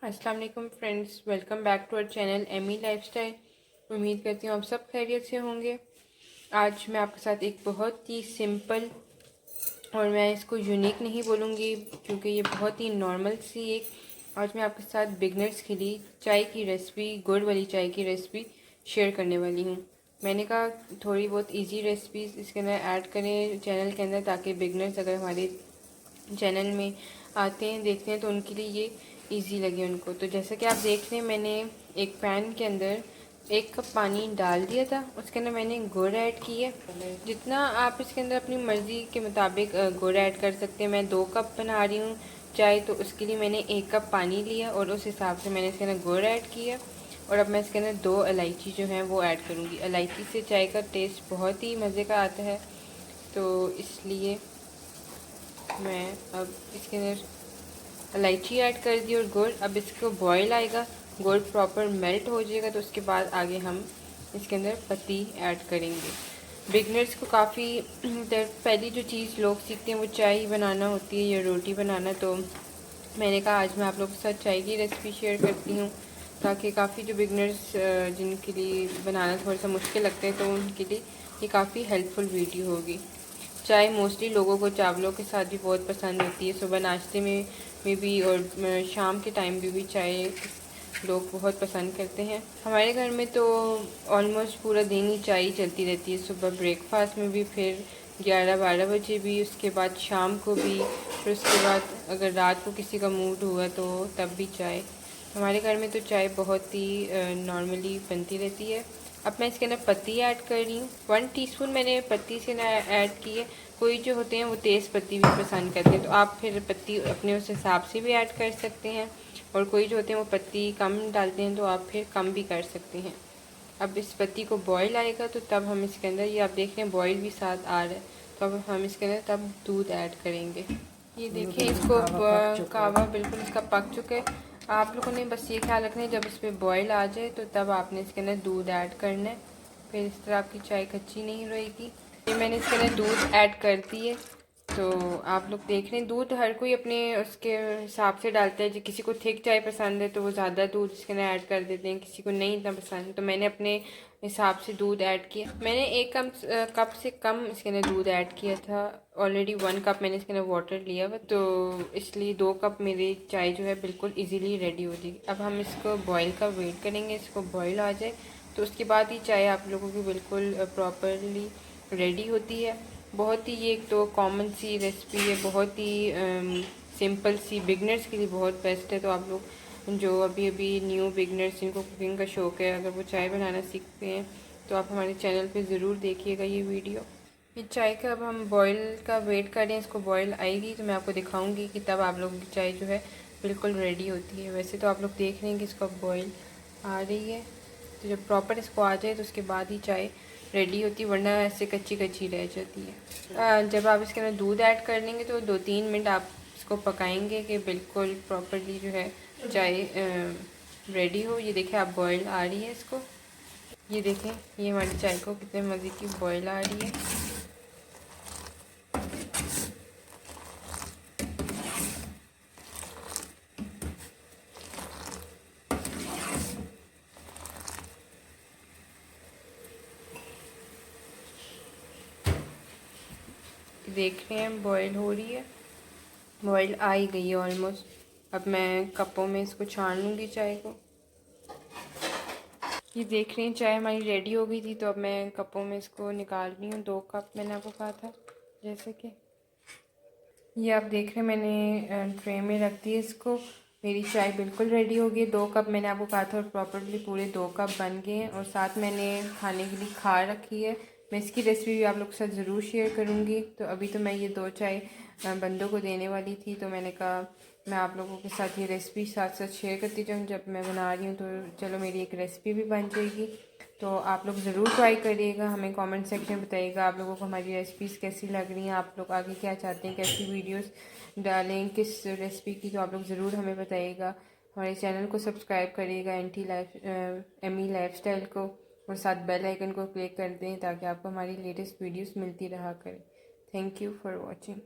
अस्सलाम वालेकुम friends, welcome back to our channel Amy lifestyle. उम्मीद करती हूँ आप सब खैरियत से होंगे। आज मैं आपके साथ एक बहुत ही सिंपल और मैं इसको यूनिक नहीं बोलूँगी क्योंकि ये बहुत ही नॉर्मल सी एक आज मैं आपके साथ बिगनर्स के लिए चाय की रेसिपी, गुड़ वाली चाय की रेसिपी शेयर करने वाली हूँ। मैंने कहा थोड़ी बहुत इजी रेसिपीज़ इसके अंदर ऐड करें चैनल के अंदर, ताकि बिगनर्स अगर हमारे चैनल में आते हैं देखते हैं तो उनके लिए ये इजी लगे उनको। तो जैसा कि आप देख रहे हैं, मैंने एक पैन के अंदर 1 कप पानी डाल दिया था। उसके अंदर मैंने गुड़ ऐड किया। जितना आप इसके अंदर अपनी मर्ज़ी के मुताबिक गुड़ ऐड कर सकते हैं। मैं 2 कप बना रही हूँ चाय, तो उसके लिए मैंने 1 कप पानी लिया और उस हिसाब से मैंने इसके अंदर गुड़ ऐड किया। और अब मैं इसके अंदर 2 इलायची जो हैं वो ऐड करूँगी। इलायची से चाय का टेस्ट बहुत ही मज़े का आता है, तो इसलिए मैं अब इसके अंदर इलायची ऐड कर दी और गुड़। अब इसको बॉईल आएगा, गुड़ प्रॉपर मेल्ट हो जाएगा, तो उसके बाद आगे हम इसके अंदर पत्ती ऐड करेंगे। बिगनर्स को काफ़ी पहली जो चीज़ लोग सीखते हैं वो चाय ही बनाना होती है या रोटी बनाना। तो मैंने कहा आज मैं आप लोगों के साथ चाय की रेसिपी शेयर करती हूँ, ताकि काफ़ी जो बिगनर्स जिनके लिए बनाना थोड़ा सा मुश्किल लगता है तो उनके लिए ये काफ़ी हेल्पफुल वीडियो होगी। चाय मोस्टली लोगों को चावलों के साथ भी बहुत पसंद होती है। सुबह नाश्ते में भी और शाम के टाइम भी चाय लोग बहुत पसंद करते हैं। हमारे घर में तो ऑलमोस्ट पूरा दिन ही चाय चलती रहती है। सुबह ब्रेकफास्ट में भी, फिर 11-12 बजे भी, उसके बाद शाम को भी, फिर उसके बाद अगर रात को किसी का मूड हुआ तो तब भी चाय। हमारे घर में तो चाय बहुत ही नॉर्मली बनती रहती है। अब मैं इसके अंदर पत्ती ऐड कर रही हूँ। 1 टीस्पून मैंने पत्ती से ऐड की है। कोई जो होते हैं वो तेज़ पत्ती भी पसंद करते हैं, तो आप फिर पत्ती अपने उस हिसाब से भी ऐड कर सकते हैं। और कोई जो होते हैं वो पत्ती कम डालते हैं, तो आप फिर कम भी कर सकते हैं। अब इस पत्ती को बॉईल आएगा तो तब हम इसके अंदर, ये आप देख रहे हैं बॉईल भी साथ आ रहा है, तो अब हम इसके अंदर तब दूध ऐड करेंगे। ये देखिए इसको कावा बिल्कुल इसका पक चुका है। आप लोगों ने बस ये ख्याल रखना है जब इस पर बॉयल आ जाए तो तब आपने इसके अंदर दूध ऐड करना है, फिर इस तरह आपकी चाय कच्ची नहीं रहेगी। ये मैंने इसके अंदर दूध ऐड कर दी है। तो आप लोग देख रहे हैं दूध हर कोई अपने उसके हिसाब से डालता है। जो किसी को थिक चाय पसंद है तो वो ज़्यादा दूध इसके अंदर ऐड कर देते हैं, किसी को नहीं इतना पसंद, तो मैंने अपने हिसाब से दूध ऐड किया। मैंने 1 कप से कम इसके अंदर दूध ऐड किया था। ऑलरेडी 1 कप मैंने इसके अंदर वाटर लिया हुआ, तो इसलिए 2 कप मेरी चाय जो है बिल्कुल ईजीली रेडी हो जाएगी। अब हम इसको बॉयल का वेट करेंगे, इसको बॉयल आ जाए तो उसके बाद ही चाय आप लोगों की बिल्कुल प्रॉपरली रेडी होती है। बहुत ही ये एक तो कॉमन सी रेसिपी है, बहुत ही सिंपल सी, बिगनर्स के लिए बहुत बेस्ट है। तो आप लोग जो अभी अभी न्यू बिगनर्स जिनको कुकिंग का शौक़ है, अगर वो चाय बनाना सीखते हैं तो आप हमारे चैनल पे ज़रूर देखिएगा ये वीडियो। ये चाय का अब हम बॉयल का वेट कर रहे हैं, इसको बॉयल आएगी तो मैं आपको दिखाऊंगी कि तब आप लोगों की चाय जो है बिल्कुल रेडी होती है। वैसे तो आप लोग देख रहे हैं कि इसको बॉयल आ रही है, तो जब प्रॉपर इसको आ जाए तो उसके बाद ही चाय रेडी होती है, वरना ऐसे कच्ची कच्ची रह जाती है। जब आप इसके अंदर दूध ऐड कर लेंगे तो 2-3 मिनट आप इसको पकाएंगे कि बिल्कुल प्रॉपरली जो है चाय रेडी हो। ये देखें आप बॉयल आ रही है इसको, ये देखें ये हमारी चाय को कितने मज़े की बॉयल आ रही है। देख रहे हैं बॉयल हो रही है, बॉयल आ ही गई है ऑलमोस्ट। अब मैं कपों में इसको छान लूँगी चाय को। ये देख रही हैं चाय हमारी रेडी हो गई थी, तो अब मैं कपों में इसको निकाल रही हूँ। 2 कप मैंने आपको कहा था, जैसे कि ये आप देख रहे हैं मैंने ट्रे में रख दी है इसको। मेरी चाय बिल्कुल रेडी हो गई। 2 कप मैंने आपको कहा था और प्रॉपरली पूरे 2 कप बन गए हैं। और साथ मैंने खाने के लिए खार रखी है, मैं इसकी रेसिपी भी आप लोग के साथ ज़रूर शेयर करूँगी। तो अभी तो मैं ये 2 चाय बंदों को देने वाली थी, तो मैंने कहा मैं आप लोगों के साथ ये रेसिपी साथ साथ शेयर करती जाऊँ। जब मैं बना रही हूँ तो चलो मेरी एक रेसिपी भी बन जाएगी। तो आप लोग ज़रूर ट्राई करिएगा, हमें कमेंट सेक्शन में बताइएगा आप लोगों को हमारी रेसिपीज़ कैसी लग रही हैं, आप लोग आगे क्या चाहते हैं, कैसी वीडियोस डालें किस रेसिपी की, तो आप लोग ज़रूर हमें बताइएगा। हमारे चैनल को सब्सक्राइब करिएगा एमी लाइफस्टाइल को, और साथ बेल आइकन को क्लिक कर दें ताकि आपको हमारी लेटेस्ट वीडियोस मिलती रहा करें। Thank you for watching.